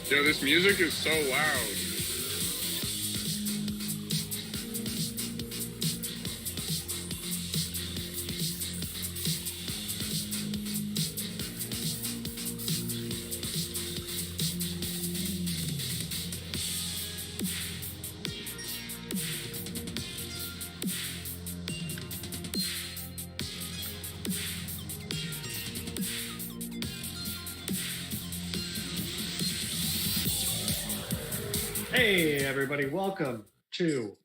Yo, this music is so loud. Hey, everybody, welcome to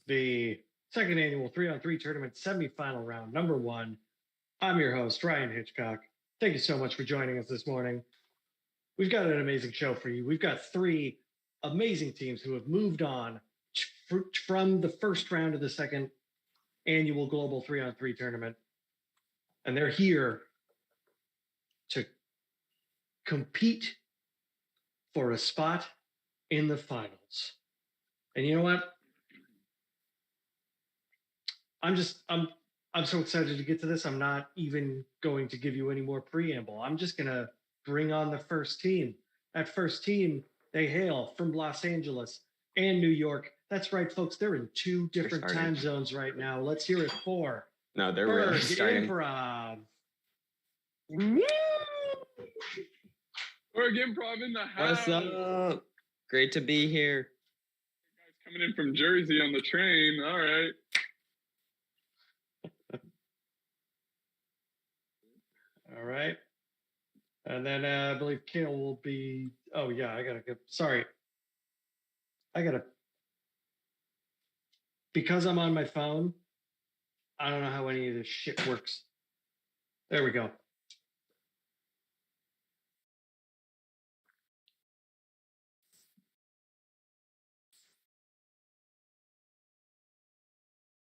the second annual 3-on-3 tournament semifinal round, number one. I'm your host, Ryan Hitchcock. Thank you so much for joining us this morning. We've got an amazing show for you. We've got three amazing teams who have moved on from the first round of the second annual global 3-on-3 tournament. And they're here to compete for a spot in the finals. And you know what? I'm so excited to get to this. I'm not even going to give you any more preamble. I'm just going to bring on the first team. That first team, they hail from Los Angeles and New York. That's right, folks. They're in two different time zones right now. Let's hear it for they're really starting. Improv. Berg Improv in the house. What's up? Great to be here. Guys coming in from Jersey on the train. All right. All right. And then I believe Kale will be. Oh, yeah, I got to go. Sorry. Because I'm on my phone, I don't know how any of this shit works. There we go.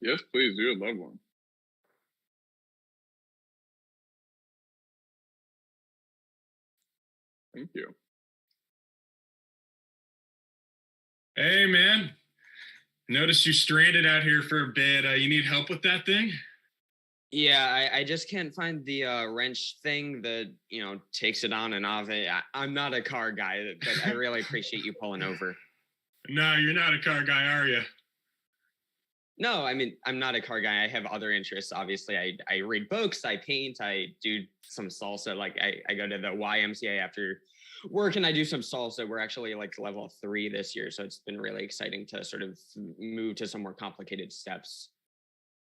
Yes, please. You're a loved one. Thank you. Hey, man. Noticed you stranded out here for a bit. You need help with that thing? Yeah, I just can't find the wrench thing that, takes it on and off. I'm not a car guy, but I really appreciate you pulling over. No, you're not a car guy, are you? No, I mean, I'm not a car guy. I have other interests. Obviously, I read books, I paint, I do some salsa. Like I go to the YMCA after work and I do some salsa. We're actually like level 3 this year. So it's been really exciting to sort of move to some more complicated steps.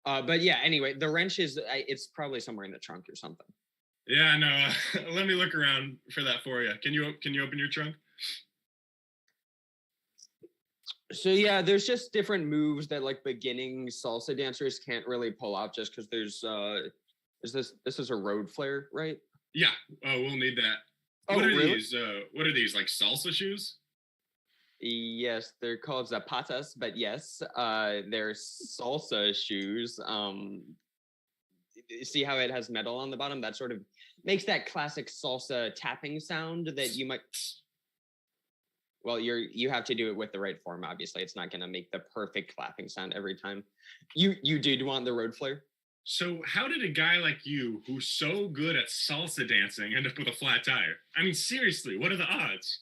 But yeah, anyway, the wrench it's probably somewhere in the trunk or something. Yeah, no, let me look around for that for you. Can you open your trunk? So yeah, there's just different moves that like beginning salsa dancers can't really pull off just because there's this is a road flare, right? Yeah. Oh, we'll need that. Oh, what are really? these? What are these, like salsa shoes? Yes, they're called zapatas, but yes, they're salsa shoes. See how it has metal on the bottom? That sort of makes that classic salsa tapping sound that you might. Well, you have to do it with the right form. Obviously, it's not going to make the perfect clapping sound every time. You did want the road flare? So how did a guy like you, who's so good at salsa dancing, end up with a flat tire? I mean, seriously, what are the odds?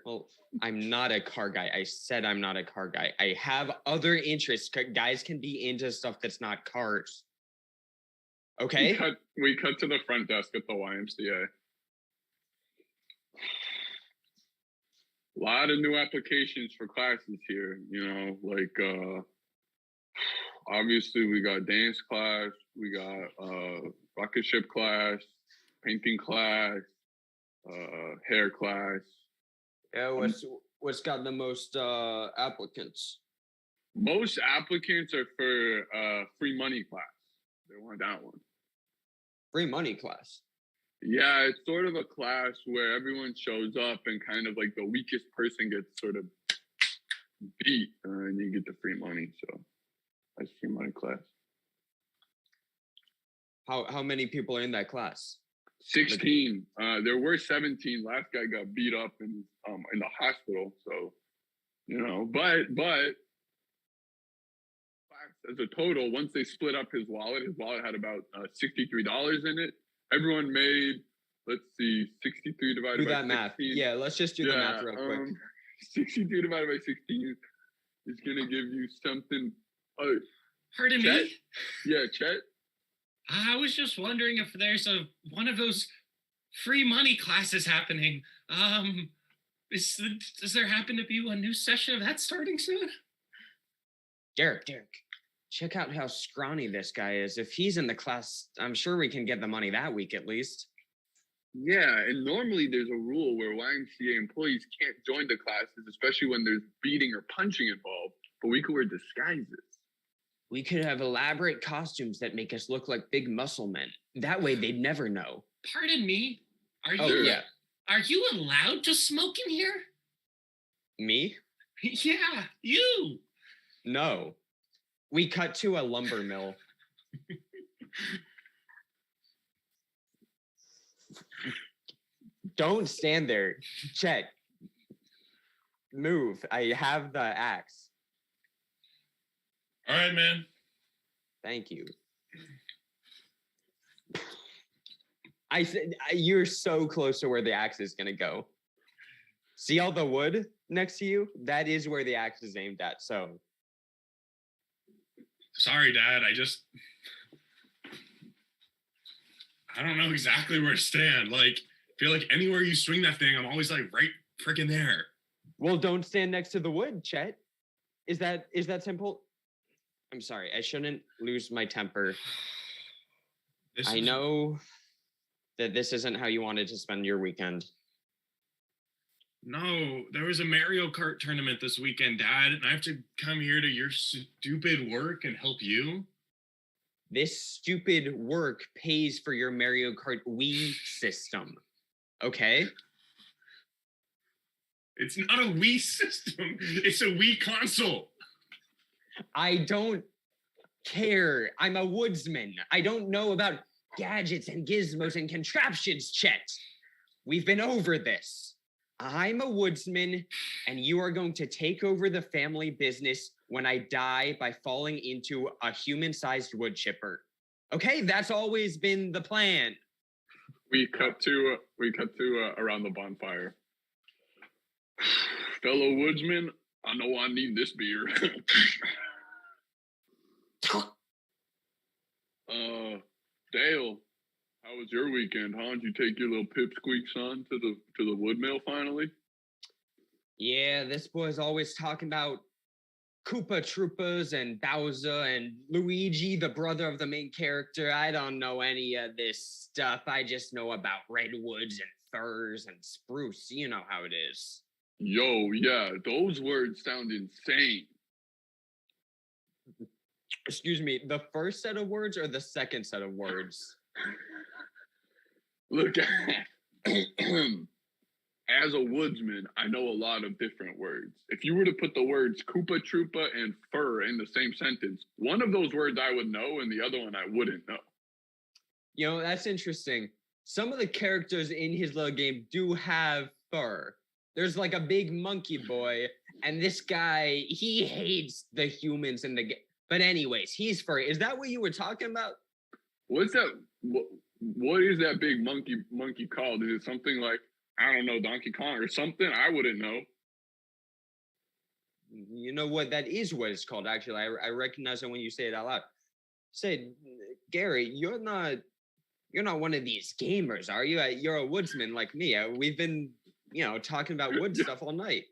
Well, I'm not a car guy. I said I'm not a car guy. I have other interests. Guys can be into stuff that's not cars. Okay? We cut to the front desk at the YMCA. A lot of new applications for classes here, obviously we got dance class, we got rocket ship class, painting class, hair class. Yeah, what's got the most applicants? Most applicants are for free money class. They want that one. Free money class? Yeah, it's sort of a class where everyone shows up and kind of like the weakest person gets sort of beat and you get the free money. So that's free money class. How many people are in that class? 16. There were 17. Last guy got beat up in the hospital. So, but as a total, once they split up his wallet had about $63 in it. Everyone made let's see, 63 divided Do by that 16. math. Yeah, let's just do the math real quick. 62 divided by 16 is going to give you something. Pardon Chet? me? Yeah, Chet. I was just wondering if there's one of those free money classes happening. Does there happen to be a new session of that starting soon? Derek, check out how scrawny this guy is. If he's in the class, I'm sure we can get the money that week at least. Yeah, and normally there's a rule where YMCA employees can't join the classes, especially when there's beating or punching involved, but we could wear disguises. We could have elaborate costumes that make us look like big muscle men. That way they'd never know. Pardon me? Are you allowed to smoke in here? Me? Yeah, you. No. We cut to a lumber mill. Don't stand there. Chet. Move. I have the axe. All right, man. Thank you. I said you're so close to where the axe is gonna go. See all the wood next to you? That is where the axe is aimed at. So sorry, Dad. I don't know exactly where to stand. Like, I feel like anywhere you swing that thing, I'm always like right freaking there. Well, don't stand next to the wood, Chet. Is that simple? I'm sorry. I shouldn't lose my temper. I know that this isn't how you wanted to spend your weekend. No, there was a Mario Kart tournament this weekend, Dad, and I have to come here to your stupid work and help you? This stupid work pays for your Mario Kart Wii system. Okay? It's not a Wii system. It's a Wii console. I don't care. I'm a woodsman. I don't know about gadgets and gizmos and contraptions, Chet. We've been over this. I'm a woodsman, and you are going to take over the family business when I die by falling into a human-sized wood chipper. Okay, that's always been the plan. We cut to around the bonfire. Fellow woodsman, I know I need this beer. Dale, how was your weekend, huh? Did you take your little pipsqueak son to the wood mill finally? Yeah, this boy's always talking about Koopa Troopas and Bowser and Luigi, the brother of the main character. I don't know any of this stuff. I just know about redwoods and firs and spruce. You know how it is. Yo, yeah, those words sound insane. Excuse me, the first set of words or the second set of words? Look, as a woodsman, I know a lot of different words. If you were to put the words Koopa Troopa and fur in the same sentence, one of those words I would know and the other one I wouldn't know. You know, that's interesting. Some of the characters in his little game do have fur. There's like a big monkey boy, and this guy, he hates the humans in the game. But anyways, he's furry. Is that what you were talking about? What's that? What is that big monkey called? Is it something like, I don't know, Donkey Kong or something? I wouldn't know. You know what? That is what it's called, actually. I recognize it when you say it out loud. Say, Gary, you're not one of these gamers, are you? You're a woodsman like me. We've been, talking about wood stuff all night.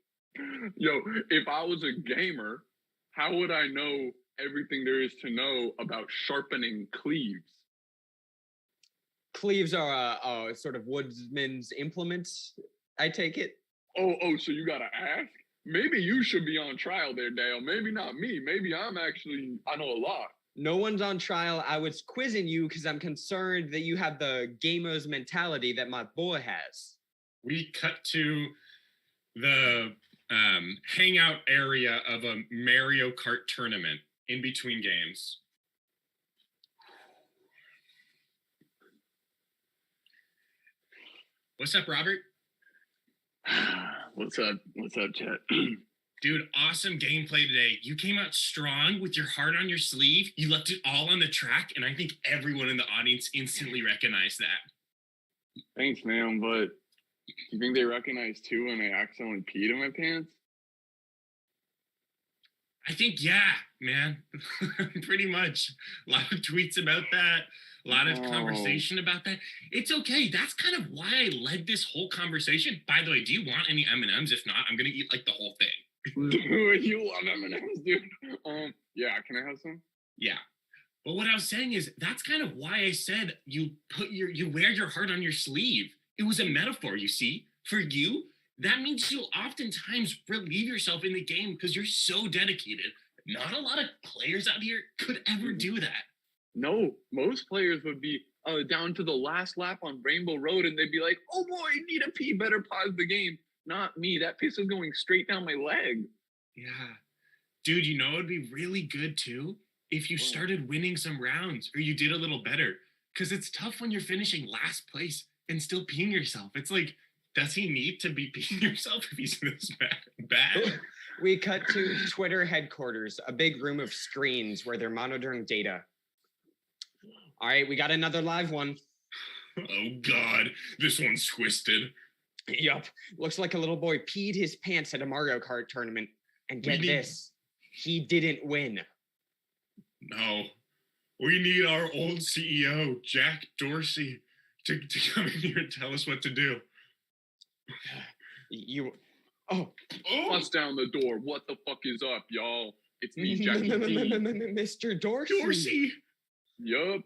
Yo, if I was a gamer, how would I know everything there is to know about sharpening cleaves? Cleaves are a sort of woodsman's implements, I take it. Oh, so you gotta ask? Maybe you should be on trial there, Dale. Maybe not me. Maybe I know a lot. No one's on trial. I was quizzing you because I'm concerned that you have the gamer's mentality that my boy has. We cut to the hangout area of a Mario Kart tournament in between games. What's up, Robert? What's up, Chet? Dude, awesome gameplay today. You came out strong with your heart on your sleeve. You left it all on the track, and I think everyone in the audience instantly recognized that. Thanks, man. But do you think they recognize too when I accidentally peed in my pants? I think, yeah, man. Pretty much. A lot of tweets about that. A lot of conversation about that. It's okay. That's kind of why I led this whole conversation. By the way, do you want any M&Ms? If not, I'm gonna eat like the whole thing. Dude, you love M&Ms, dude. Yeah, can I have some? Yeah. But what I was saying is that's kind of why I said you wear your heart on your sleeve. It was a metaphor, you see. For you, that means you'll oftentimes relieve yourself in the game because you're so dedicated. Not a lot of players out here could ever do that. No, most players would be down to the last lap on Rainbow Road and they'd be like, oh boy, need a pee, better pause the game. Not me. That piss is going straight down my leg. Yeah. Dude, you know it would be really good too if you started winning some rounds or you did a little better. Because it's tough when you're finishing last place and still peeing yourself. It's like, does he need to be peeing himself if he's this bad? We cut to Twitter headquarters, a big room of screens where they're monitoring data. All right, we got another live one. Oh, God. This one's twisted. Yup. Looks like a little boy peed his pants at a Mario Kart tournament. And get this, he didn't win. No. We need our old CEO, Jack Dorsey, to come in here and tell us what to do. Bust down the door. What the fuck is up, y'all? It's me, Jackie D. Mr. Dorsey. Yup.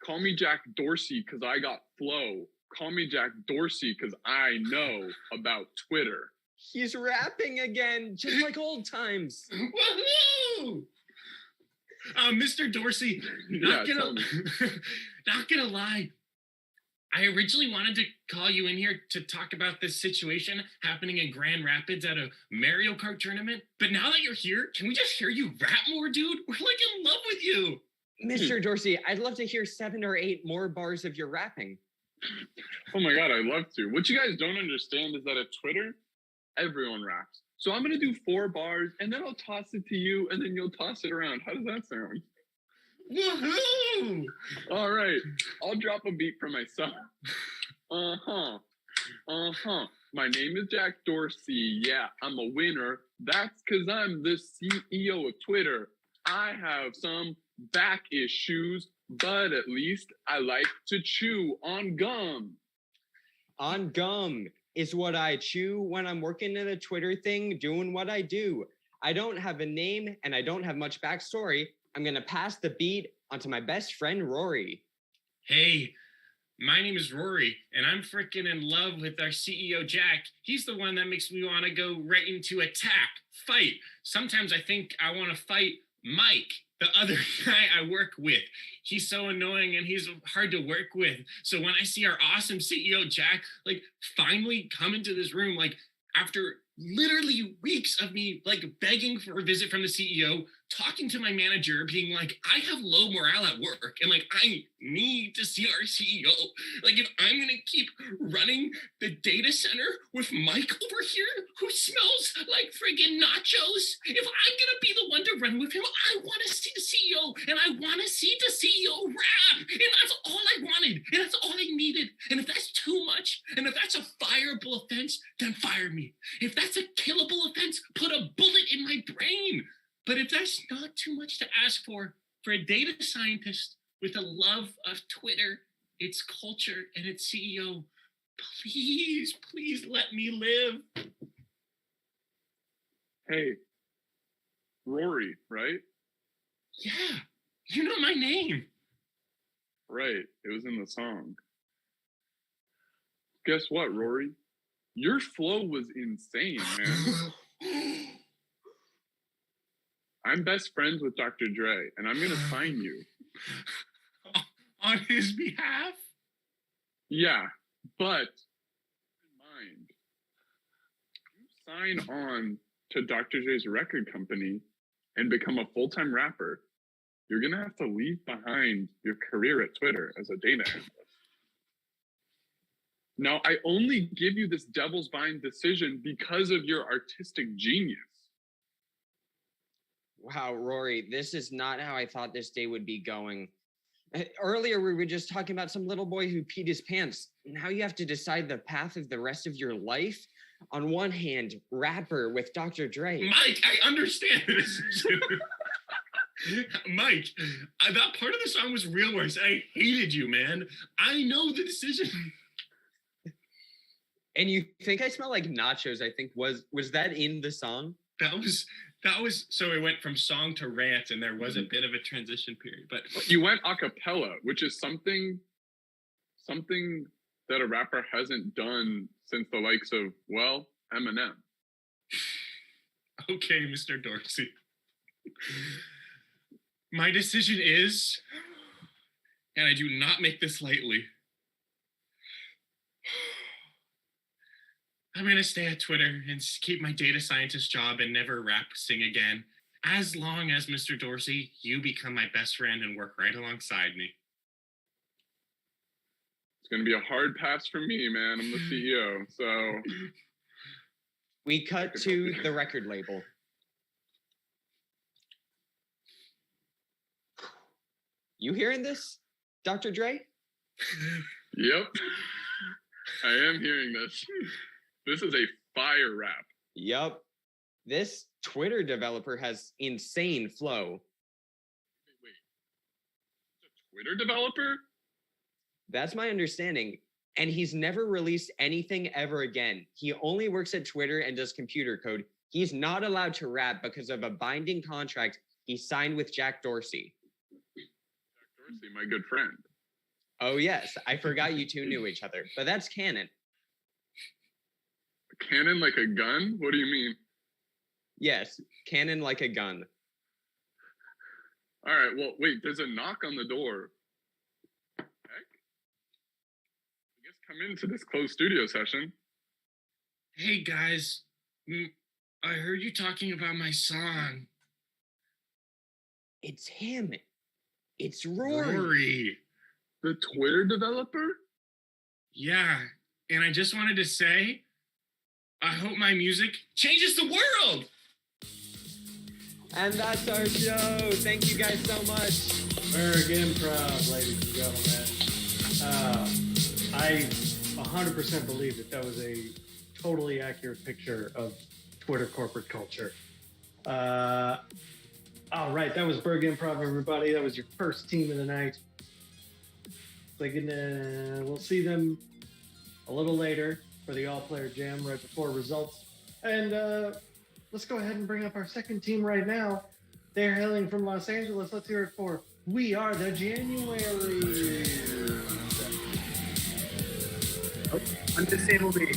Call me Jack Dorsey because I got flow. Call me Jack Dorsey because I know about Twitter. He's rapping again, just like old times. Woohoo! Mr. Dorsey, not gonna lie. I originally wanted to call you in here to talk about this situation happening in Grand Rapids at a Mario Kart tournament. But now that you're here, can we just hear you rap more, dude? We're like in love with you. Mr. Dorsey, I'd love to hear 7 or 8 more bars of your rapping. Oh my God, I'd love to. What you guys don't understand is that at Twitter, everyone raps. So I'm going to do 4 bars and then I'll toss it to you and then you'll toss it around. How does that sound? Woohoo! All right, I'll drop a beat for myself. My name is Jack Dorsey. Yeah, I'm a winner. That's because I'm the CEO of Twitter. I have some back issues, but at least I like to chew on gum. On gum is what I chew when I'm working in a Twitter thing, doing what I do. I don't have a name and I don't have much backstory. I'm going to pass the beat onto my best friend, Rory. Hey, my name is Rory, and I'm freaking in love with our CEO, Jack. He's the one that makes me want to go right into attack, fight. Sometimes I think I want to fight Mike, the other guy I work with. He's so annoying and he's hard to work with. So when I see our awesome CEO, Jack, like finally come into this room, like after literally weeks of me like begging for a visit from the CEO, talking to my manager, being like, I have low morale at work and like I need to see our CEO. Like if I'm gonna keep running the data center with Mike over here who smells like friggin' nachos, if I'm gonna be the one to run with him, I want to see the CEO and I want to see the CEO rap, and that's all I wanted and that's all I needed. And if that's too much and if that's a fireable offense, then fire me. If that's a killable offense, put a bullet in my brain. But if that's not too much to ask for a data scientist with a love of Twitter, its culture, and its CEO, please, please let me live. Hey, Rory, right? Yeah, you know my name. Right, it was in the song. Guess what, Rory? Your flow was insane, man. I'm best friends with Dr. Dre, and I'm going to sign you. On his behalf? Yeah, but in mind, you sign on to Dr. Dre's record company and become a full-time rapper, you're going to have to leave behind your career at Twitter as a data analyst. Now, I only give you this devil's bind decision because of your artistic genius. Wow, Rory, this is not how I thought this day would be going. Earlier, we were just talking about some little boy who peed his pants. Now you have to decide the path of the rest of your life. On one hand, rapper with Dr. Dre. Mike, I understand this. Mike, that part of the song was real worse. I hated you, man. I know the decision. And you think I smell like nachos? I think was that in the song? That was so it went from song to rant, and there was a bit of a transition period. But You went a cappella, which is something that a rapper hasn't done since the likes of, well, Eminem. okay, Mr. Dorsey. My decision is, and I do not make this lightly, I'm going to stay at Twitter and keep my data scientist job and never rap sing again. As long as, Mr. Dorsey, you become my best friend and work right alongside me. It's going to be a hard pass for me, man. I'm the CEO, so... We cut to the record label. You hearing this, Dr. Dre? Yep. I am hearing this. This is a fire rap. Yup. This Twitter developer has insane flow. Wait. A Twitter developer? That's my understanding. And he's never released anything ever again. He only works at Twitter and does computer code. He's not allowed to rap because of a binding contract he signed with Jack Dorsey. Jack Dorsey, my good friend. Oh, yes. I forgot you two knew each other, but that's canon. A cannon like a gun? What do you mean? Yes, canon like a gun. All right, well, wait, there's a knock on the door. Heck? I guess come into this closed studio session. Hey, guys. I heard you talking about my song. It's him. It's Rory. Rory. The Twitter developer? Yeah, and I just wanted to say, I hope my music changes the world. And that's our show. Thank you guys so much. Berg Improv, ladies and gentlemen. I 100% believe that was a totally accurate picture of Twitter corporate culture. All right, that was Berg Improv, everybody. That was your first team of the night. We'll see them a little later for the all-player jam right before results. And let's go ahead and bring up our second team right now. They're hailing from Los Angeles. Let's hear it for We Are the January. Oh, undisabled me.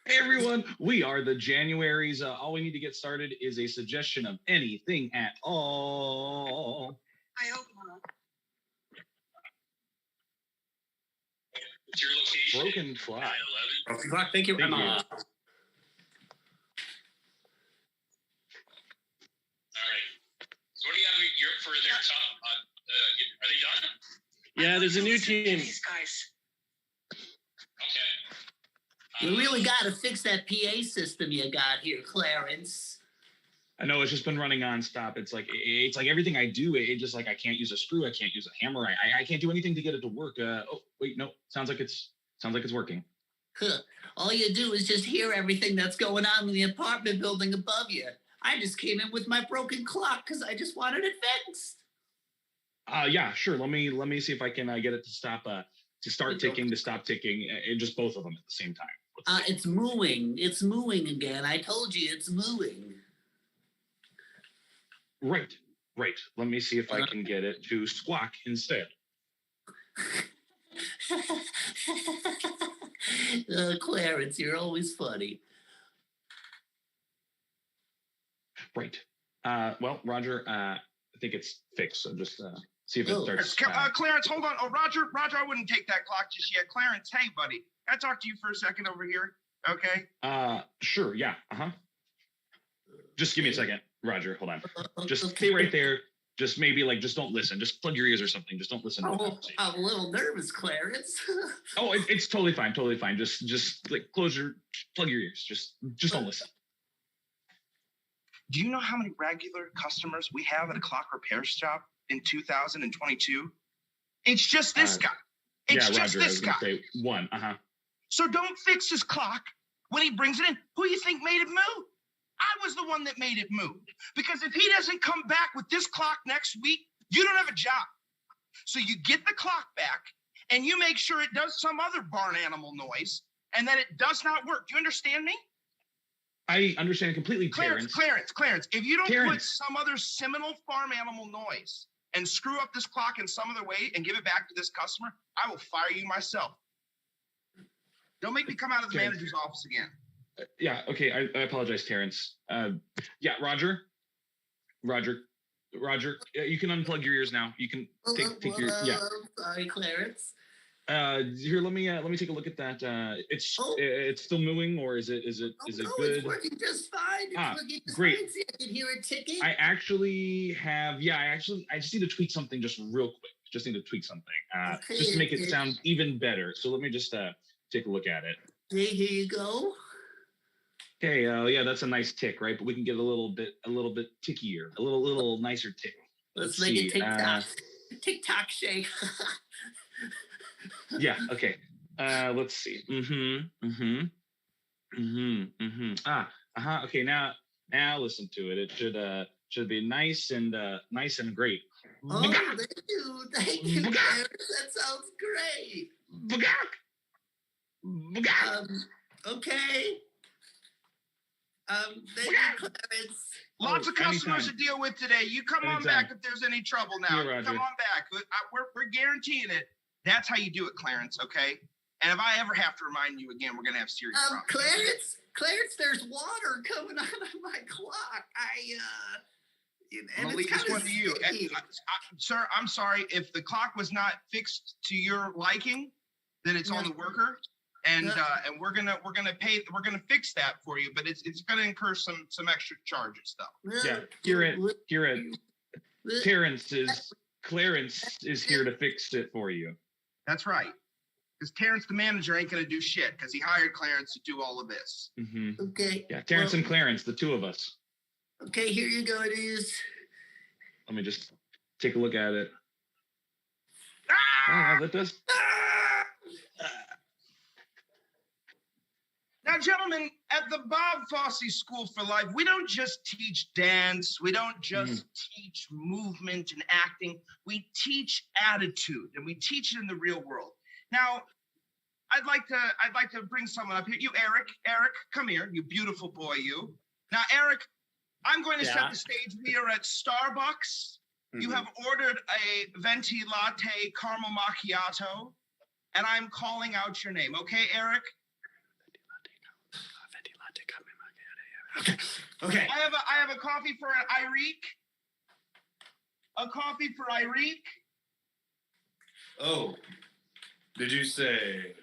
Hey everyone, we are the Januaries. All we need to get started is a suggestion of anything at all. I hope not. What's your location? Broken clock. Broken clock. Thank you, Emma. All right. So what do you have for their top? Are they done? Yeah, there's a new Listen to team. These guys. Okay. You really got to fix that PA system you got here, Clarence. I know it's just been running nonstop. It's like everything I do. It just like I can't use a screw. I can't use a hammer. I can't do anything to get it to work. Oh wait, no. Sounds like it's working. Huh. All you do is just hear everything that's going on in the apartment building above you. I just came in with my broken clock because I just wanted it fixed. Yeah, sure. Let me see if I can get it to stop. To start ticking, to stop ticking, and just both of them at the same time. It's mooing. It's mooing again. I told you it's mooing. Right. Let me see if I can get it to squawk instead. Clarence, you're always funny. Right. Well, Roger, I think it's fixed. So just see if it Oh. starts. Clarence, hold on. Oh, Roger, I wouldn't take that clock just yet. Clarence, hey, buddy. Can I talk to you for a second over here? Okay. Sure. Yeah. Just give me a second, Roger. Hold on. Just stay right there. just maybe like just don't listen. Just plug your ears or something. Just don't listen. Oh, I'm a little nervous, Clarence. Oh, it's totally fine. Totally fine. Just like plug your ears. Just don't listen. Do you know how many regular customers we have at a clock repair shop in 2022? It's just this guy. It's just Roger, this guy. Say one. So don't fix his clock when he brings it in. Who you think made it move? I was the one that made it move. Because if he doesn't come back with this clock next week, you don't have a job. So you get the clock back and you make sure it does some other barn animal noise and that it does not work. Do you understand me? I understand completely, Terrence. Clarence, if you don't put some other seminal farm animal noise and screw up this clock in some other way and give it back to this customer, I will fire you myself. Don't make me come out of the manager's office again. Yeah, okay, I apologize, Terrence. Yeah, Roger, you can unplug your ears now. You can take your, yeah. Sorry, Clarence. Here, let me take a look at that. It's still moving, or is it good? It's working just fine. It's working just great. fine. See, I can hear it ticking. I actually have, I just need to tweak something just real quick. Just need to tweak something, just to make it sound even better. So let me just take a look at it. Okay, here you go. Okay, yeah, that's a nice tick, right? But we can get a little bit tickier, a little nicer tick. Let's make it TikTok. TikTok shake. Yeah, okay. Let's see. Okay, now listen to it. It should be nice and great. Oh, thank you, Clarence. That sounds great. Okay. Thank you, Clarence. Lots of customers to deal with today. You come on back if there's any trouble now. Yeah, come on back. We're guaranteeing it. That's how you do it, Clarence, okay? And if I ever have to remind you again, we're going to have serious problems. Clarence, there's water coming out of my clock. I'm going to leave this one to you. Sir, I'm sorry. If the clock was not fixed to your liking, then it's on the worker. And we're gonna fix that for you, but it's gonna incur some extra charges though. Yeah, hear it. Clarence is here to fix it for you. That's right. Because Terrence, the manager, ain't gonna do shit because he hired Clarence to do all of this. Mm-hmm. Okay. Yeah, Terrence and Clarence, the two of us. Okay, here you go. It is. Let me just take a look at it. That does. Now, gentlemen, at the Bob Fosse School for Life, we don't just teach dance. We don't just teach movement and acting. We teach attitude, and we teach it in the real world. Now, I'd like to bring someone up here. You, Eric. Eric, come here. You beautiful boy, you. Now, Eric, I'm going to set the stage. We are at Starbucks. You have ordered a venti latte caramel macchiato, and I'm calling out your name. Okay, Eric? Okay. I have a coffee for Irique. A coffee for Irique. Oh, did you say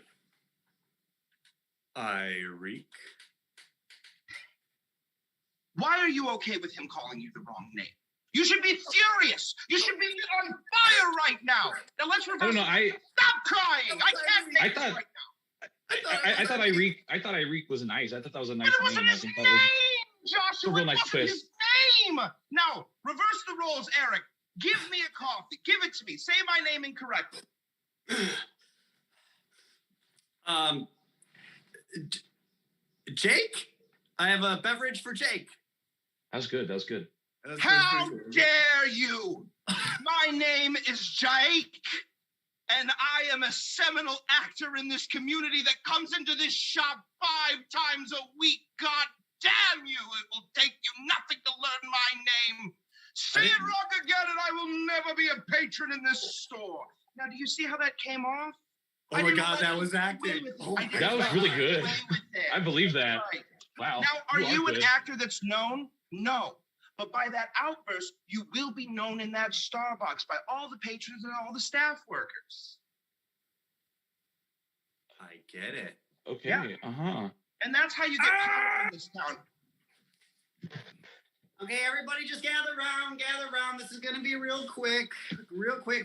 Irique? Why are you okay with him calling you the wrong name? You should be furious. You should be on fire right now. Now let's reverse. I don't know. Stop crying. I can't take this right now. I thought Irique was nice. I thought that was a nice name. It wasn't his name, Joshua. A real nice twist. His name. Now, reverse the roles, Eric. Give me a coffee. Give it to me. Say my name incorrectly. Jake? I have a beverage for Jake. That was good. How dare you? My name is Jake. And I am a seminal actor in this community that comes into this shop 5 times a week. God damn you. It will take you nothing to learn my name. Say it wrong again and I will never be a patron in this store. Now, do you see how that came off? Oh my God, that was acting. That was really good. I believe that. Right. Wow. Now, are you an actor that's known? No. But by that outburst, you will be known in that Starbucks by all the patrons and all the staff workers. I get it. Okay. Yeah. And that's how you get power in this town. Okay, everybody just gather around. This is going to be real quick,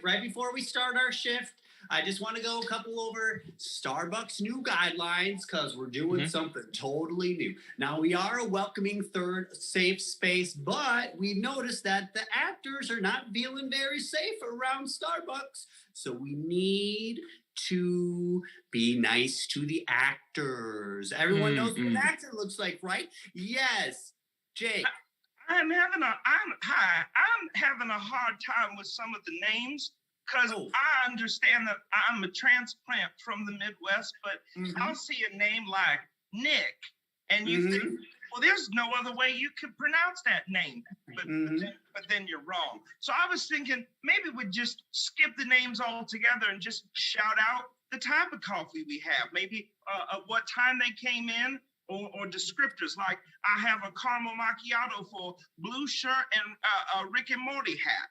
right before we start our shift. I just want to go a couple over Starbucks new guidelines because we're doing something totally new. Now, we are a welcoming third safe space, but we noticed that the actors are not feeling very safe around Starbucks. So we need to be nice to the actors. Everyone knows what an actor looks like, right? Yes. Jake. I'm having a hard time with some of the names because I understand that I'm a transplant from the Midwest, but I'll see a name like Nick, and you think, well, there's no other way you could pronounce that name, but then you're wrong. So I was thinking maybe we'd just skip the names altogether and just shout out the type of coffee we have, maybe what time they came in. Or descriptors like I have a caramel macchiato for blue shirt and a Rick and Morty hat.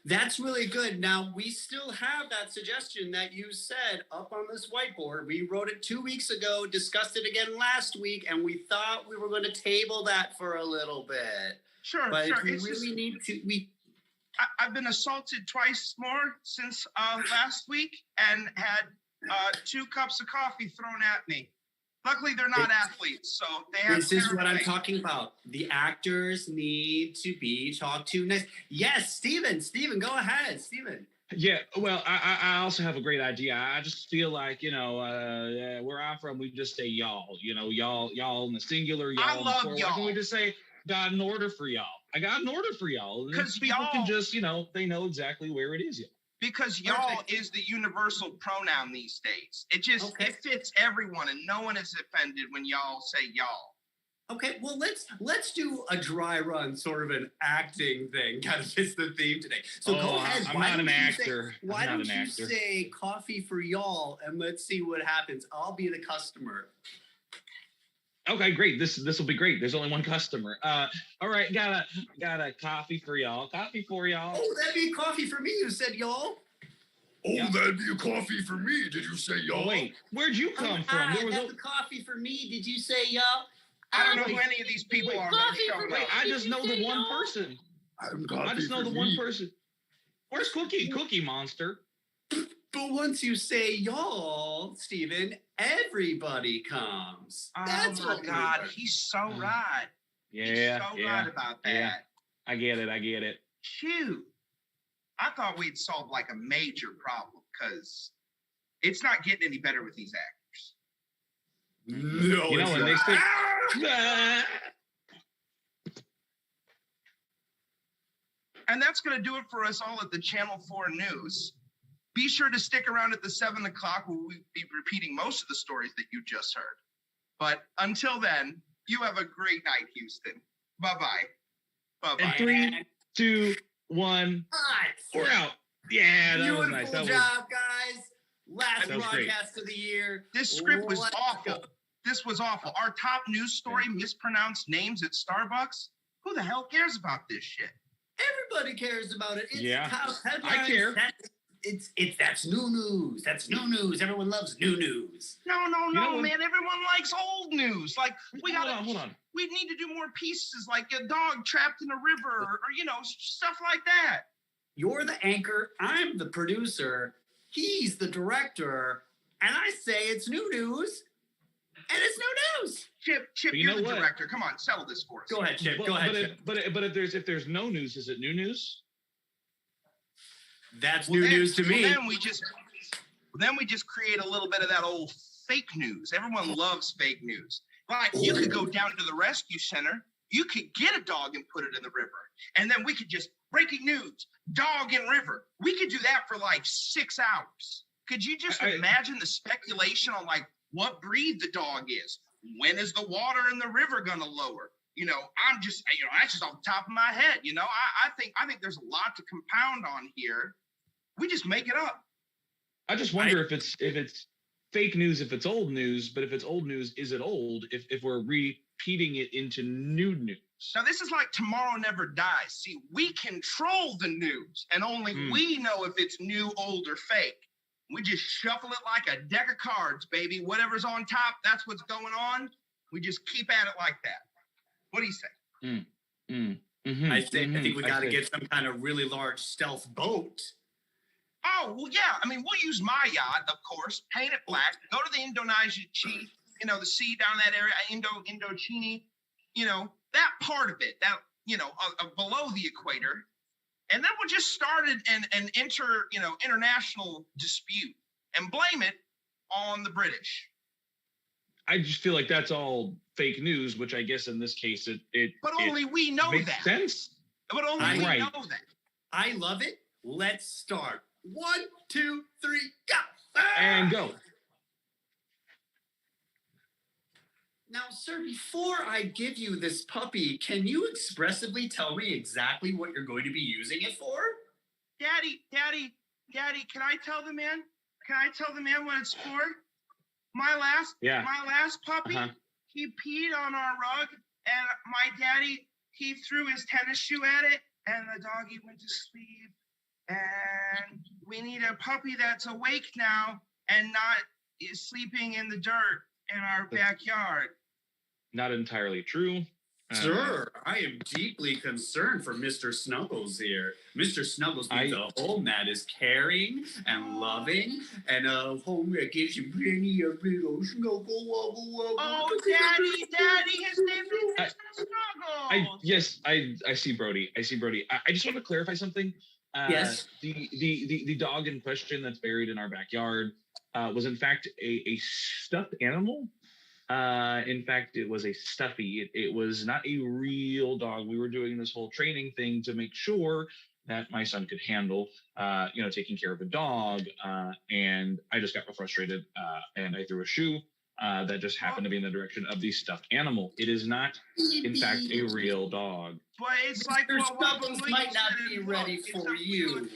That's really good. Now, we still have that suggestion that you said up on this whiteboard. We wrote it 2 weeks ago, discussed it again last week, and we thought we were going to table that for a little bit. Sure, but sure. We really need to. I've been assaulted twice more since last week and had 2 cups of coffee thrown at me. Luckily, they're not athletes, so they have. This is what I'm talking about. The actors need to be talked to nice. Yes, Steven, go ahead, Steven. Yeah, well, I also have a great idea. I just feel like, where I'm from, we just say y'all. Y'all in the singular, y'all. I love in the y'all. Why can't we just say, got an order for y'all? I got an order for y'all. Because people can just, they know exactly where it is. Because y'all is the universal pronoun these days. It just it fits everyone, and no one is offended when y'all say y'all. Okay, well let's do a dry run, sort of an acting thing. Kind of fits the theme today. So go ahead. I'm not an actor. Why don't you say coffee for y'all, and let's see what happens. I'll be the customer. Okay, great. This will be great. There's only one customer. All right, got a coffee for y'all. Coffee for y'all. Oh, that'd be coffee for me. You said y'all. Oh, that'd be a coffee for me. Did you say y'all? Oh, wait, where'd you come from? There was that's a coffee for me. Did you say y'all? I don't know who any of these people are. I just know the one person. I just know the one person. Where's Cookie? Cookie Monster. But once you say y'all, Steven, everybody comes. That's my God. He's so right. Yeah. He's so right about that. Yeah. I get it. Shoot. I thought we'd solve like a major problem because it's not getting any better with these actors. No, and next thing. And that's going to do it for us all at the Channel 4 News. Be sure to stick around at the 7 o'clock where we'll be repeating most of the stories that you just heard. But until then, you have a great night, Houston. Bye-bye. And 3, 2, 1. We're out. Yeah, that was nice. Beautiful job, guys. Last broadcast of the year. This script was awful. This was awful. Our top news story, mispronounced names at Starbucks. Who the hell cares about this shit? Everybody cares about it. It's top I care. That's new news. That's new news. Everyone loves new news. No, man. Everyone likes old news. Like hold on. We need to do more pieces, like a dog trapped in a river, or stuff like that. You're the anchor. I'm the producer. He's the director, and I say it's new news, and it's new news. Chip, you're the director. Come on, settle this for us. Go ahead, Chip. Go ahead, Chip. But if there's no news, is it new news? That's new news to me. Then we just create a little bit of that old fake news. Everyone loves fake news. Like you could go down to the rescue center, you could get a dog and put it in the river, and then we could just breaking news, dog in river. We could do that for like 6 hours. Could you just imagine the speculation on like what breed the dog is? When is the water in the river gonna lower? I'm just, that's just off the top of my head. I think there's a lot to compound on here. We just make it up. I just wonder if it's fake news, if it's old news, but if it's old news, is it old? If we're repeating it into new news. Now this is like Tomorrow Never Dies. See, we control the news, and only we know if it's new, old, or fake. We just shuffle it like a deck of cards, baby. Whatever's on top, that's what's going on. We just keep at it like that. What do you say? I think we got to get some kind of really large stealth boat. Oh, well, yeah. I mean, we'll use my yacht, of course, paint it black, go to the Indonesia Chief, the sea down that area, Indochini, that part of it, that, below the equator. And then we'll just start an international dispute and blame it on the British. I just feel like that's all fake news, which I guess in this case But only we know makes that. sense. But only we know that. I love it. Let's start. 1, 2, 3, go. And go. Now, sir, before I give you this puppy, can you expressively tell me exactly what you're going to be using it for? Daddy, can I tell the man? Can I tell the man what it's for? My last puppy, he peed on our rug, and my daddy, he threw his tennis shoe at it, and the doggy went to sleep. And we need a puppy that's awake now and not is sleeping in the dirt in our backyard. Not entirely true. Sir, I am deeply concerned for Mr. Snuggles here. Mr. Snuggles needs a home that is caring and loving, and a home that gives you plenty of little snuggle wobble wobble. Oh, Daddy, his name is Snuggles. I see Brody. I just want to clarify something. Yes. The dog in question that's buried in our backyard was in fact a stuffed animal. In fact, it was a stuffy. It was not a real dog. We were doing this whole training thing to make sure that my son could handle, taking care of a dog. And I just got frustrated and I threw a shoe that just happened to be in the direction of the stuffed animal. It is not, in fact, a real dog. But it's like Snuggles might not be ready for you.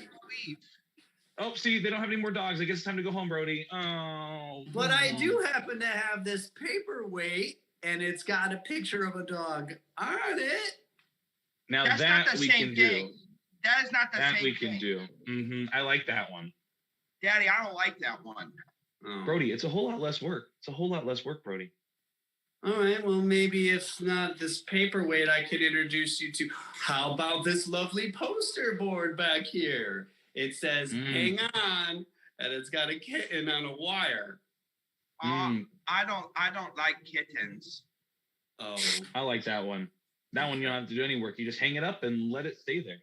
Oh, see, they don't have any more dogs. I guess it's time to go home, Brody. Oh. But I do happen to have this paperweight, and it's got a picture of a dog on it. Now that's that not the we same can thing. do. That is not the that same we can thing. do. I like that one. Daddy, I don't like that one. Oh. Brody, it's a whole lot less work. Brody. All right, well, maybe if not this paperweight, I could introduce you to, how about this lovely poster board back here? It says, hang on, and it's got a kitten on a wire. I don't like kittens. Oh. I like that one. That one you don't have to do any work. You just hang it up and let it stay there.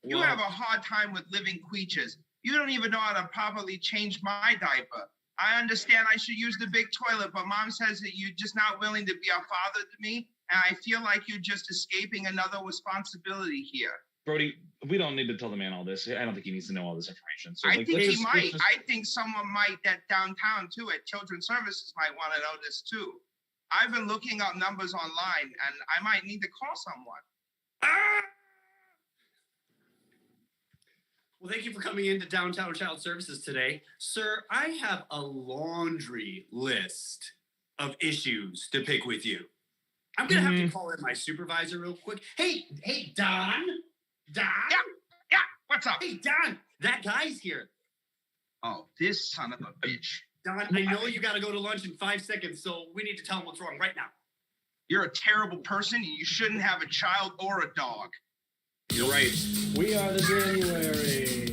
You have a hard time with living creatures. You don't even know how to properly change my diaper. I understand I should use the big toilet, but Mom says that you're just not willing to be a father to me, and I feel like you're just escaping another responsibility here. Brody, we don't need to tell the man all this. I don't think he needs to know all this information. So, I think he might. I think someone might that downtown too at Children's Services might want to know this too. I've been looking up numbers online, and I might need to call someone. Well, thank you for coming into Downtown Child Services today. Sir, I have a laundry list of issues to pick with you. I'm going to have to call in my supervisor real quick. Hey, Don? Don? Yeah, what's up? Hey, Don, that guy's here. Oh, this son of a bitch. Don, I know you got to go to lunch in 5 seconds, so we need to tell him what's wrong right now. You're a terrible person, and you shouldn't have a child or a dog. You're right. We are the January.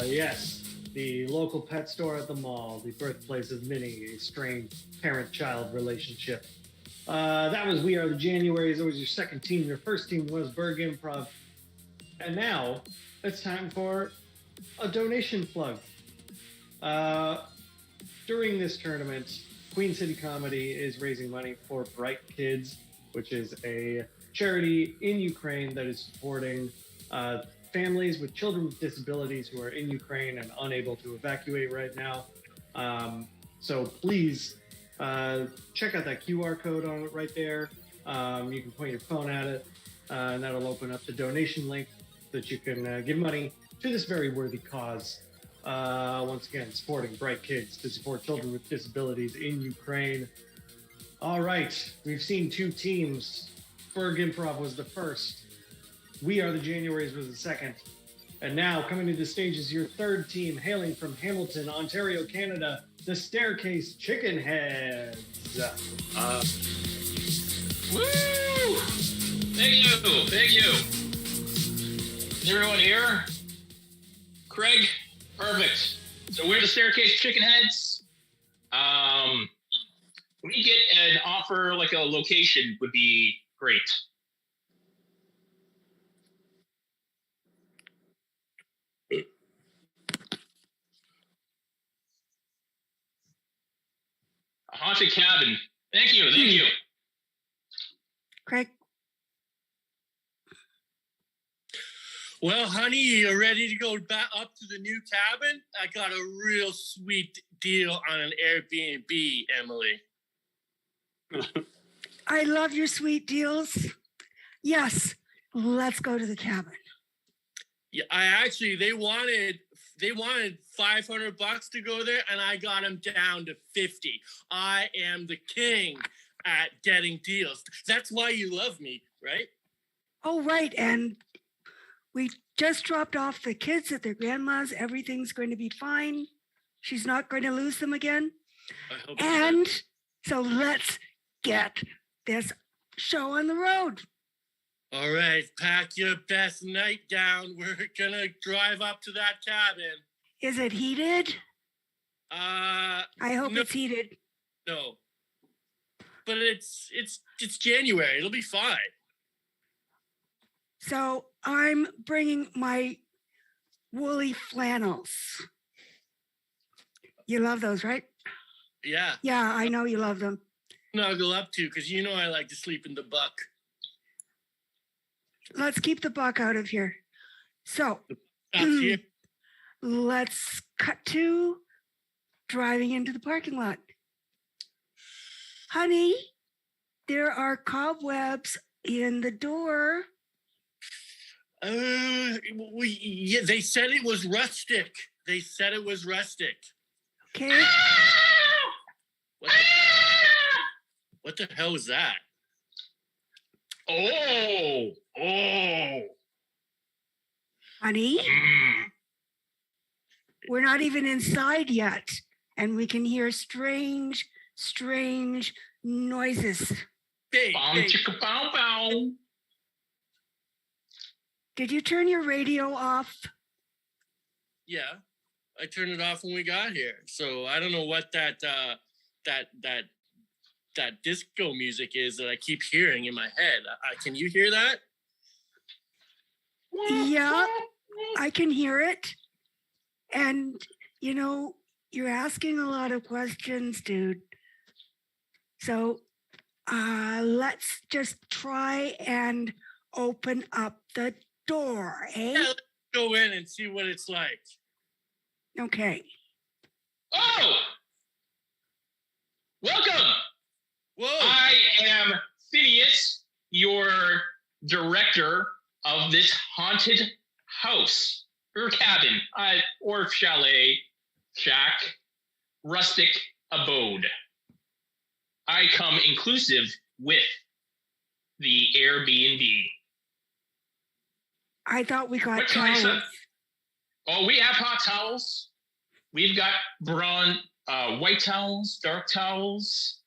Yes, the local pet store at the mall, the birthplace of Minnie, a strained parent-child relationship. That was We Are the Januaries. It was your second team. Your first team was Berg Improv. And now it's time for a donation plug. During this tournament, Queen City Comedy is raising money for Bright Kids, which is a charity in Ukraine that is supporting families with children with disabilities who are in Ukraine and unable to evacuate right now. So please check out that QR code on it right there. You can point your phone at it, and that'll open up the donation link that you can give money to this very worthy cause. Once again, supporting Bright Kids to support children with disabilities in Ukraine. All right, we've seen two teams. Berg Improv was the first. We Are the Januaries was the second. And now coming to the stage is your third team, hailing from Hamilton, Ontario, Canada. the Staircase Chicken Heads. Woo! Thank you. Is everyone here? Craig, perfect. So we're the Staircase Chicken Heads. We get an offer, like a location would be great. A haunted cabin. Thank you. Craig. Well, honey, you ready to go back up to the new cabin? I got a real sweet deal on an Airbnb, Emily. I love your sweet deals. Yes, let's go to the cabin. Yeah, they wanted $500 to go there, and I got them down to 50. I am the king at getting deals. That's why you love me, right? Oh, right. And we just dropped off the kids at their grandma's. Everything's going to be fine. She's not going to lose them again. I hope and so let's get this show on the road. All right, pack your best nightgown. We're gonna drive up to that cabin. Is it heated? I hope it's heated. No, but it's January. It'll be fine. So I'm bringing my woolly flannels. You love those, right? Yeah. Yeah, I know you love them. Snuggle up to, because you know I like to sleep in the buck. Let's keep the buck out of here. So here. Let's cut to driving into the parking lot. Honey, there are cobwebs in the door. Yeah, they said it was rustic. Okay. What the hell is that? Oh. Honey, we're not even inside yet, and we can hear strange noises. Chicka bow bow. Did you turn your radio off? Yeah, I turned it off when we got here. So I don't know what that disco music is that I keep hearing in my head. Can you hear that? Yeah, I can hear it. And, you're asking a lot of questions, dude. So let's just try and open up the door, eh? Yeah, let's go in and see what it's like. Okay. Oh! Welcome! Whoa! I am Phineas, your director of this haunted house, or cabin, or chalet, shack, rustic abode. I come inclusive with the Airbnb. I thought we got What kind of towels. stuff? Oh, we have hot towels. We've got white towels, dark towels,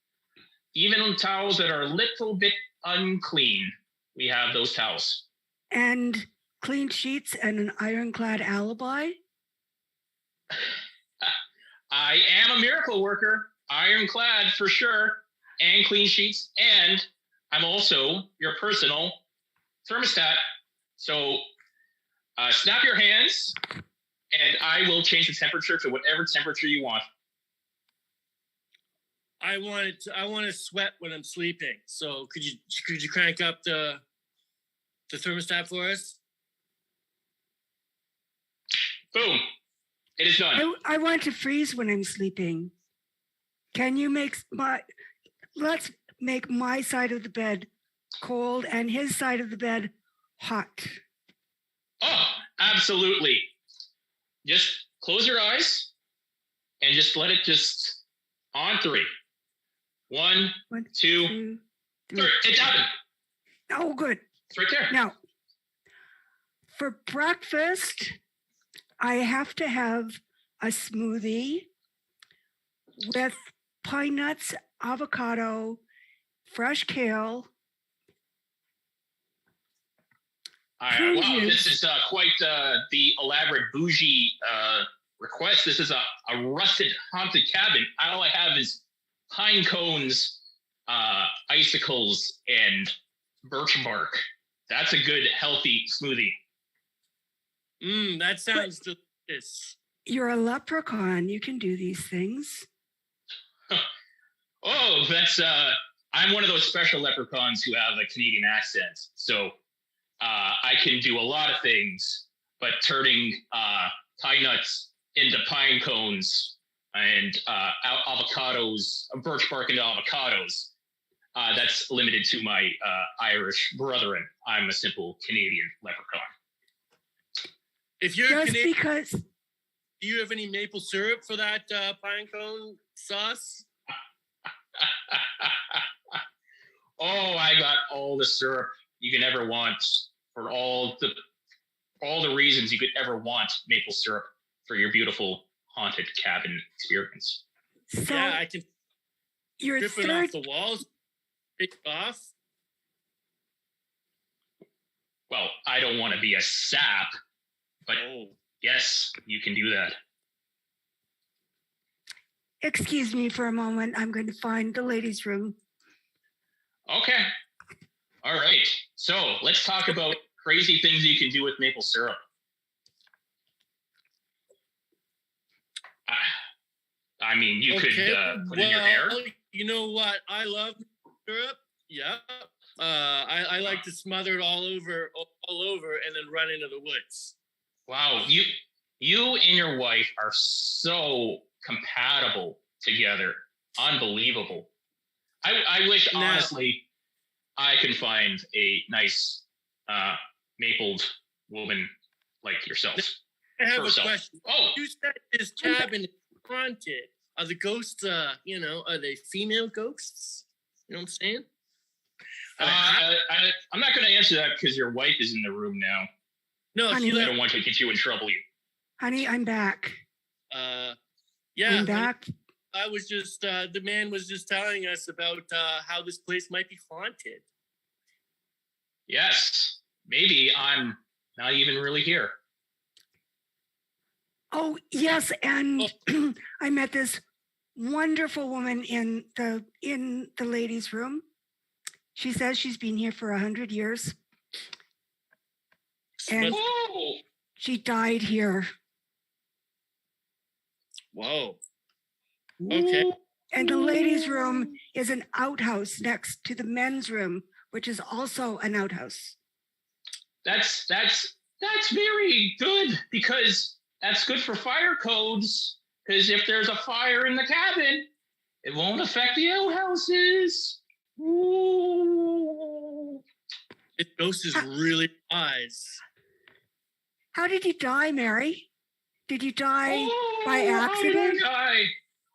even towels that are a little bit unclean. We have those towels. And clean sheets and an ironclad alibi? I am a miracle worker, ironclad for sure, and clean sheets, and I'm also your personal thermostat. So snap your hands, and I will change the temperature to whatever temperature you want. I want to sweat when I'm sleeping. So could you crank up the thermostat for us? Boom. It is done. I want to freeze when I'm sleeping. Can you let's make my side of the bed cold and his side of the bed hot. Oh, absolutely. Just close your eyes and just let it just on 3. 1, 2, 3. It's happened. Oh, good. It's right there. Now, for breakfast, I have to have a smoothie with pine nuts, avocado, fresh kale. Wow, this is quite the elaborate bougie request. This is a rusted haunted cabin. All I have is pine cones, icicles, and birch bark. That's a good, healthy smoothie. That sounds delicious. You're a leprechaun. You can do these things. Oh, that's I'm one of those special leprechauns who have a Canadian accent. So I can do a lot of things, but turning pine nuts into pine cones and avocados, birch bark into avocados, that's limited to my Irish brethren. I'm a simple Canadian leprechaun. If you're Just Canadian, because. do you have any maple syrup for that pine cone sauce? Oh, I got all the syrup you can ever want for all the reasons you could ever want maple syrup for your beautiful haunted cabin experience. So Yeah, I can your strip it third, off the walls, take it off. Well, I don't want to be a sap, but yes, you can do that. excuse me for a moment. I'm going to find the ladies' room. Okay. All right. So let's talk about crazy things you can do with maple syrup. I mean, you could put it in your hair. You know what? I love syrup. Yeah. I like to smother it all over and then run into the woods. Wow, you and your wife are so compatible together. Unbelievable. I wish, honestly, I could find a nice mapled woman like yourself. I have Herself. a question. Oh, You said this cabin is haunted. Are the ghosts, are they female ghosts? You know what I'm saying? I'm not going to answer that because your wife is in the room now. No, Honey, I don't want to get you in trouble. Honey, I'm back. Yeah. I'm back. I was just, the man was just telling us about how this place might be haunted. Yes, maybe I'm not even really here. Oh, yes, and I met this wonderful woman in the ladies' room. She says she's been here for 100 years. And she died here. Whoa. Okay. And the ladies' room is an outhouse next to the men's room, which is also an outhouse. That's very good because that's good for fire codes. Because if there's a fire in the cabin, it won't affect the outhouses. Ooh. This ghost is really wise. How did you die, Mary? Did you die by How did I accident? die?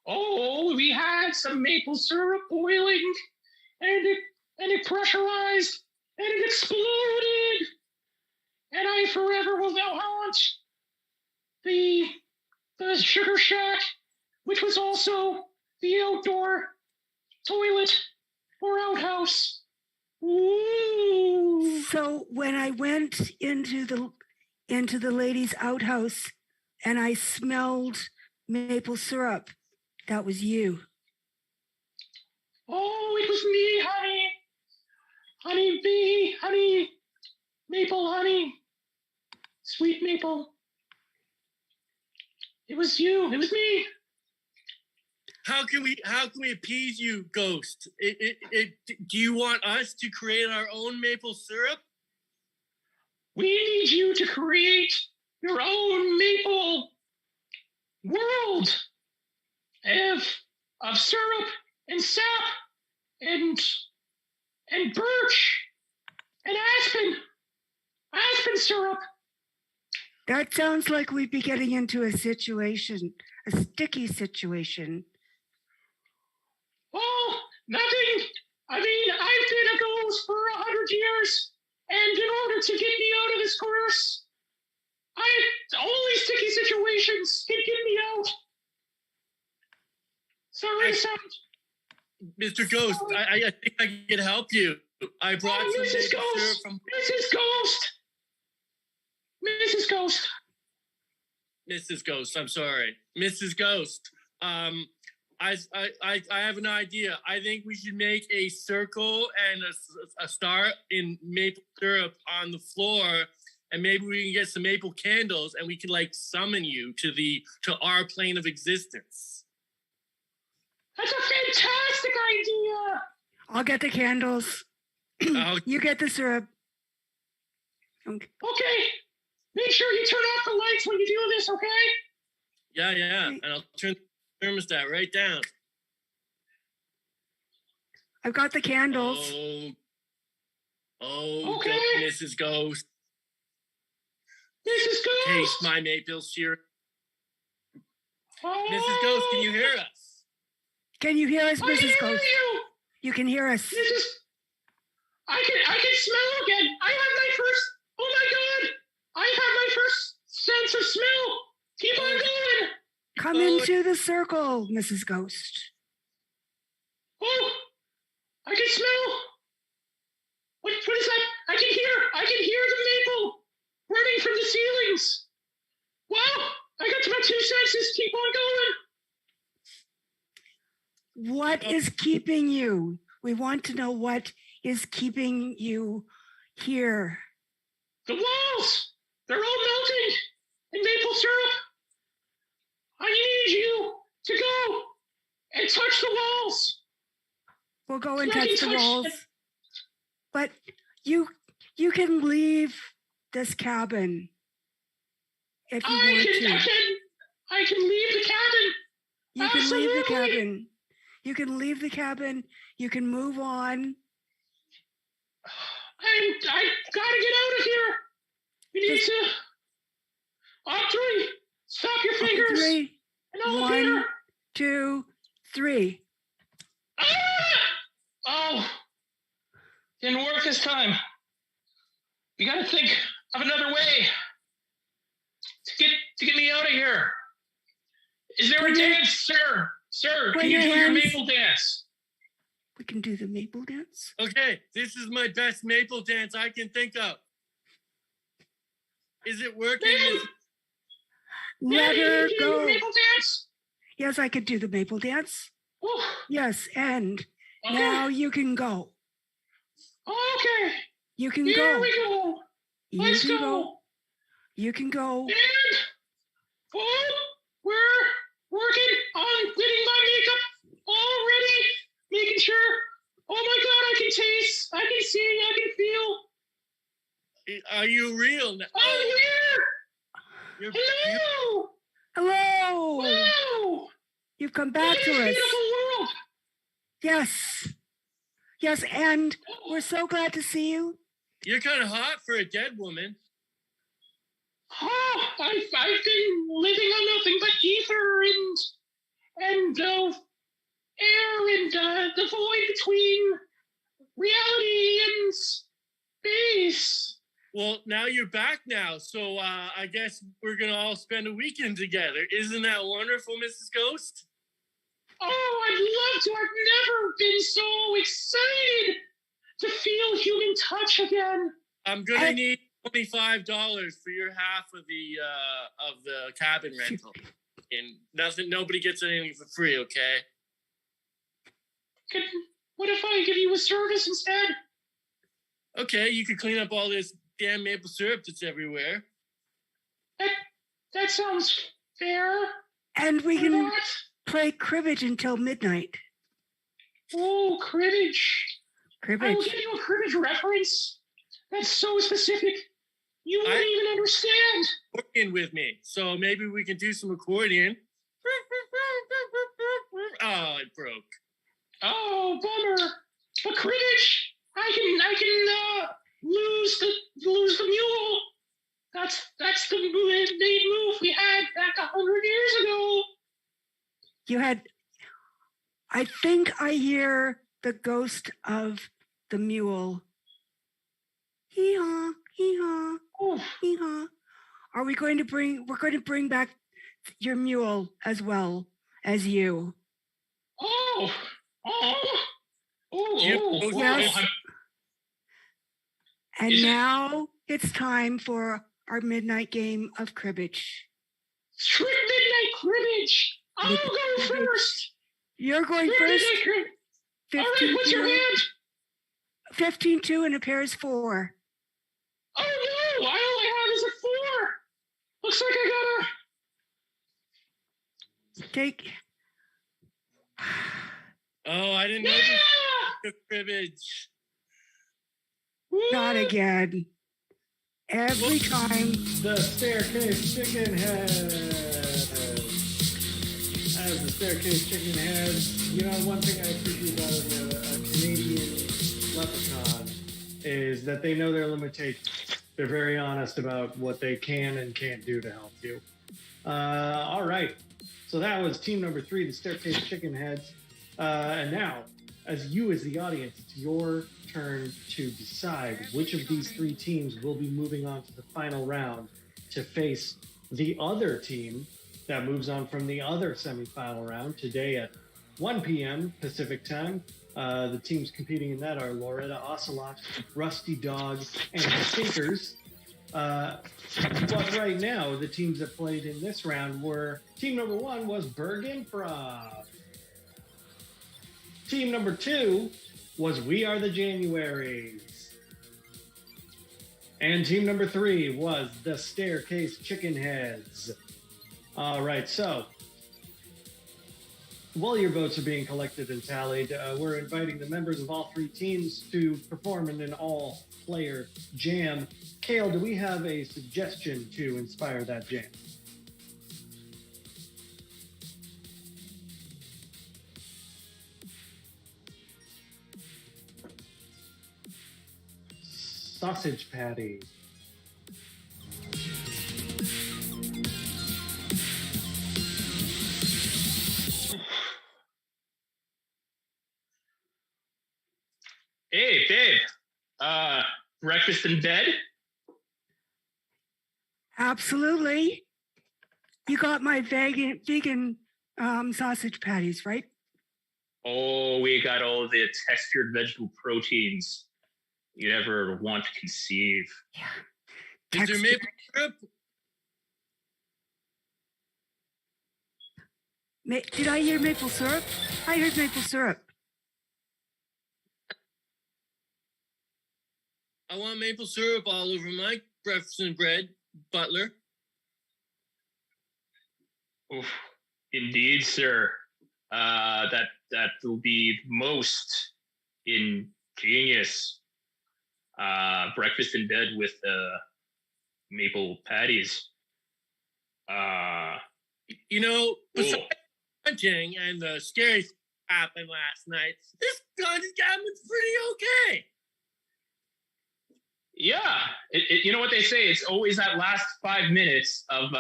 Oh, we had some maple syrup boiling, and it pressurized, and it exploded, and I forever will now haunt the sugar shack, which was also the outdoor toilet or outhouse. Ooh. So when I went into the ladies' outhouse and I smelled maple syrup, that was you. Oh, it was me, honey. Honey bee, honey, maple honey, sweet maple. It was you. It was me. How can we appease you, ghost? Do you want us to create our own maple syrup? We need you to create your own maple world of syrup and sap and birch and aspen syrup. That sounds like we'd be getting into a situation, a sticky situation. Oh, nothing. I mean, I've been a ghost for 100 years, and in order to get me out of this curse, only sticky situations can get me out. Sorry to sound. Mr. Ghost, I think I can help you. I brought some Mrs. maple syrup Ghost. from Mrs. Ghost. Mrs. Ghost. Mrs. Ghost. I'm sorry, Mrs. Ghost. I have an idea. I think we should make a circle and a star in maple syrup on the floor, and maybe we can get some maple candles, and we can like summon you to our plane of existence. That's a fantastic idea. I'll get the candles. You get the syrup. Okay. Okay. Make sure you turn off the lights when you do this, okay? Yeah. And I'll turn the thermostat right down. I've got the candles. Okay. Mrs. Ghost. Mrs. Ghost. Taste my maple syrup. Oh. Mrs. Ghost, can you hear us? Can you hear us, I can Mrs. hear Ghost? You can hear us. I can smell again. I have my first. Oh my God! I have my first sense of smell. Keep on going. Come into the circle, Mrs. Ghost. Oh, I can smell. What is that? I can hear the maple burning from the ceilings. Wow! I got to my 2 senses. Keep on going. What is keeping you? We want to know what is keeping you here. The walls. They're all melting in maple syrup. I need you to go and touch the walls. We'll go and touch the walls. But you can leave this cabin if you want to. I can leave the cabin. You can leave the cabin. You can leave the cabin. You can move on. I gotta get out of here. You need to. On 3. Stop your fingers. 3. 1, 2, 3. Ah! Oh, didn't work this time. You gotta think of another way to get me out of here. Is there a dance, sir? Sir, can you do your maple dance? We can do the maple dance. Okay, this is my best maple dance I can think of. Is it working? Let her go. The maple dance? Yes, I could do the maple dance. Ooh. Yes, and now you can go. Okay. You can Here go. we go. Let's go. You can go. And we're working on getting my makeup all ready, making sure. Oh my God, I can taste, I can see, I can feel. Are you real now? Oh, here. Hello. Hello. Wow. You've come back to us. Beautiful world. Yes. Yes, and we're so glad to see you. You're kind of hot for a dead woman. Oh, I've been living on nothing but ether and air and the void between reality and space. Well, now you're back now, so I guess we're gonna all spend a weekend together. Isn't that wonderful, Mrs. Ghost? Oh, I'd love to. I've never been so excited to feel human touch again. I'm gonna need $25 for your half of the cabin rental, and nobody gets anything for free. Okay? What if I give you a service instead? Okay, you could clean up all this damn maple syrup that's everywhere. That sounds fair. And we can play cribbage until midnight. Oh, cribbage. Cribbage. I will give you a cribbage reference. That's so specific. You won't even understand. Accordion with me, so maybe we can do some accordion. Oh, it broke. Oh, bummer. But cribbage, I can lose the mule. That's the main move we had back 100 years ago. You had. I think I hear the ghost of the mule. Hee-haw, hee-haw, hee-haw. We're going to bring back your mule as well as you. Yes. And Is it- now it's time for our midnight game of cribbage. Midnight cribbage. I'll go first. You're going Midnight first. cribbage. All right, what's your hand? 15-2 and a pair is 4. Oh no, I only have is a 4. Looks like I gotta Take. Oh, I didn't know this cribbage. Not again. Every time. The staircase chicken head. As the staircase chicken head, you know, one thing I appreciate about a Canadian leprechaun is that they know their limitations. They're very honest about what they can and can't do to help you. All right. So that was team number 3, the staircase chicken heads. And now, as the audience, it's your turn to decide which of these 3 teams will be moving on to the final round to face the other team that moves on from the other semifinal round today at 1 p.m. Pacific time. The teams competing in that are Loretta Ocelot, Rusty Dog, and Stinkers. But right now, the teams that played in this round were, team number 1 was Berg Improv. Team number 2 was We Are the Januaries. And team number 3 was the Staircase Chicken Heads. All right, so while your votes are being collected and tallied, we're inviting the members of all 3 teams to perform in an all-player jam. Kale, do we have a suggestion to inspire that jam? Sausage patty. Hey, babe. Breakfast in bed? Absolutely. You got my vegan sausage patties, right? Oh, we got all the textured vegetable proteins you'd ever want to conceive. Is there maple syrup? Did I hear maple syrup? I heard maple syrup. I want maple syrup all over my breakfast and bread, Butler. Oof, indeed, sir. That will be most ingenious. Breakfast in bed with maple patties. You know, besides hunting and the scary happened last night, this cabin's pretty okay. Yeah, you know what they say? It's always that last 5 minutes of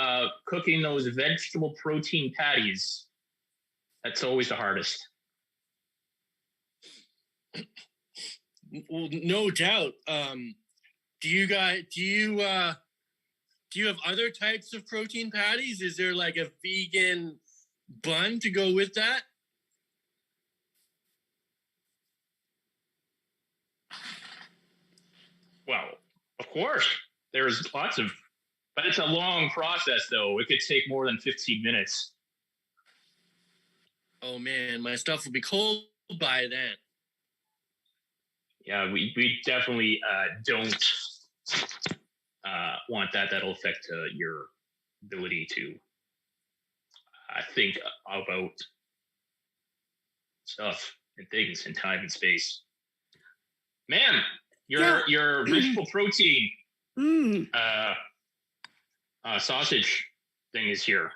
cooking those vegetable protein patties. That's always the hardest. Well, no doubt. Do you have other types of protein patties? Is there like a vegan bun to go with that? Well, of course, there's lots of, but it's a long process though. It could take more than 15 minutes. Oh man, my stuff will be cold by then. Yeah, we definitely don't want that. That'll affect your ability to think about stuff and things in time and space. Man, your vegetable protein sausage thing is here.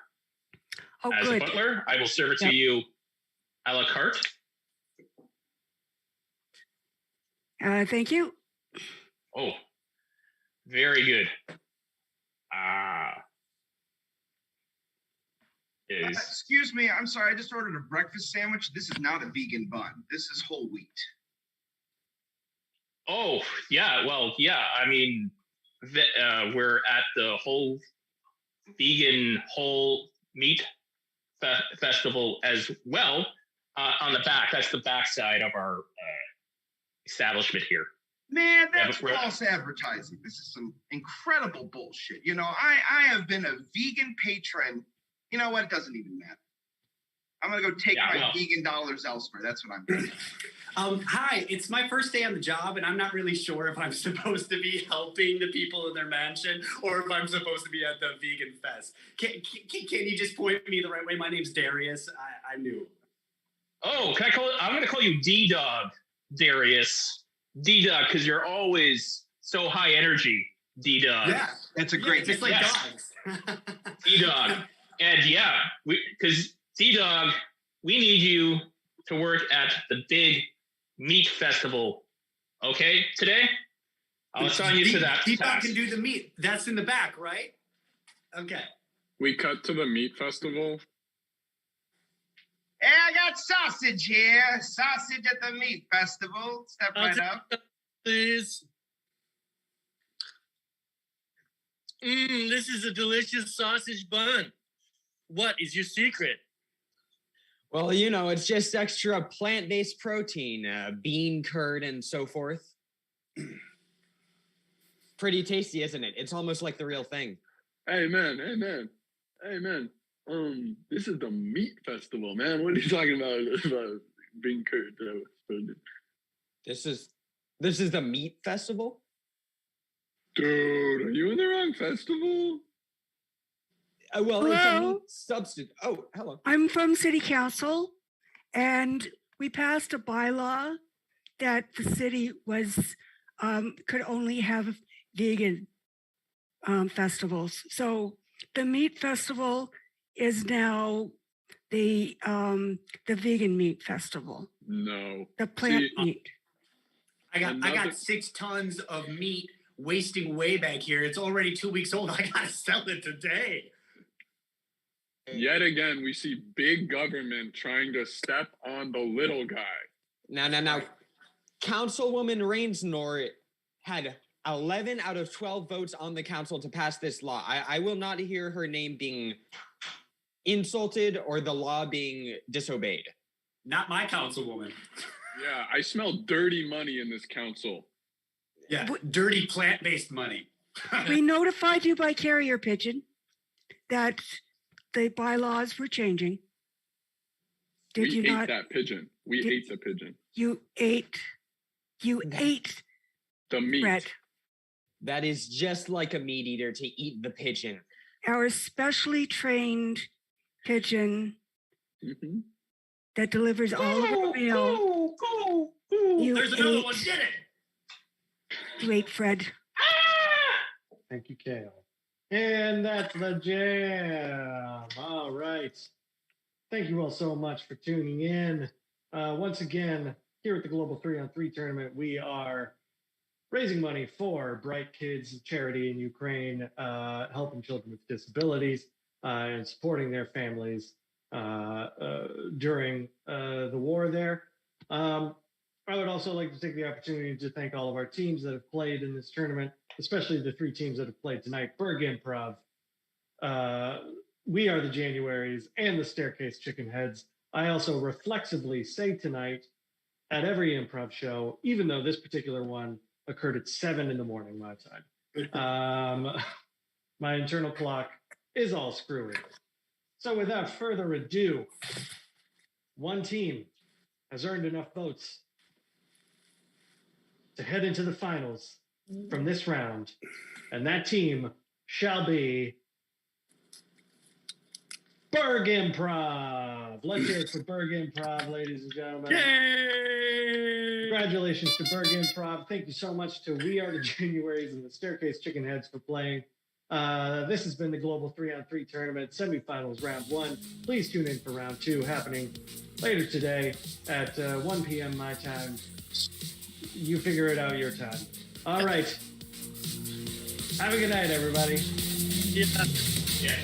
Oh, As good. a butler, I will serve it to you a la carte. Thank you. Oh, very good. Excuse me, I'm sorry. I just ordered a breakfast sandwich. This is not a vegan bun. This is whole wheat. Oh, yeah. Well, yeah. I mean, we're at the whole vegan whole meat festival as well. on the back. That's the back side of our establishment here. Man, Yeah, that's but we're- false advertising. This is some incredible bullshit. You know, I have been a vegan patron. You know what? It doesn't even matter. I'm gonna go take my vegan dollars elsewhere. That's what I'm doing. Hi, it's my first day on the job, and I'm not really sure if I'm supposed to be helping the people in their mansion or if I'm supposed to be at the vegan fest. Can you just point me the right way? My name's Darius. I'm new. Oh, can I call it? I'm going to call you D-Dog, Darius. D-Dog, because you're always so high energy, D-Dog. Yeah, that's a great just like Yes. dogs. D-Dog. And yeah, because D-Dog, we need you to work at the big meat festival. Okay, today? I'll assign you to that D-Dog task. can do the meat. That's in the back, right? Okay. We cut to the meat festival. Hey, I got sausage here. Sausage at the meat festival. Step right up. Please. This is a delicious sausage bun. What is your secret? Well, you know, it's just extra plant-based protein, bean curd, and so forth. Pretty tasty, isn't it? It's almost like the real thing. Hey man. This is the meat festival, man. What are you talking about being curd? This is the meat festival? Dude, are you in the wrong festival? Well, it's a Hello? meat substitute. Oh, hello. I'm from City Council, and we passed a bylaw that the city was could only have vegan festivals. So the meat festival is now the vegan meat festival, No. the plant See, meat. I Another- got 6 tons of meat wasting way back here. It's already 2 weeks old. I gotta sell it today. Yet again, we see big government trying to step on the little guy. Now. Councilwoman Rainsnor had 11 out of 12 votes on the council to pass this law. I will not hear her name being insulted or the law being disobeyed. Not my councilwoman. Yeah, I smell dirty money in this council. Yeah, dirty plant-based money. We notified you by carrier pigeon that the bylaws were changing. Did we you ate not? that pigeon. We ate the pigeon. You ate The meat. Brett. That is just like a meat eater to eat the pigeon. Our specially trained pigeon that delivers all of our mail. You There's another ate- one. Did it. You ate Fred. Thank you, Kale. And that's the jam. All right. Thank you all so much for tuning in. Once again, here at the Global 3-on-3 tournament, we are raising money for Bright Kids charity in Ukraine, helping children with disabilities and supporting their families during the war there. I would also like to take the opportunity to thank all of our teams that have played in this tournament, especially the 3 teams that have played tonight. Berg Improv, We Are the Januaries, and the Staircase Chicken Heads. I also reflexively say tonight at every improv show, even though this particular one occurred at 7 a.m. my time. My internal clock is all screwy. So without further ado, one team has earned enough votes to head into the finals from this round, and that team shall be Berg Improv. Let's hear it for Berg Improv, ladies and gentlemen. Yay! Congratulations to Berg Improv. Thank you so much to We Are the Januaries and the Staircase Chicken Heads for playing. This has been the Global 3-on-3 Tournament Semifinals Round 1. Please tune in for Round 2 happening later today at 1 p.m. my time. You figure it out your time. All right. Have a good night, everybody. Yeah.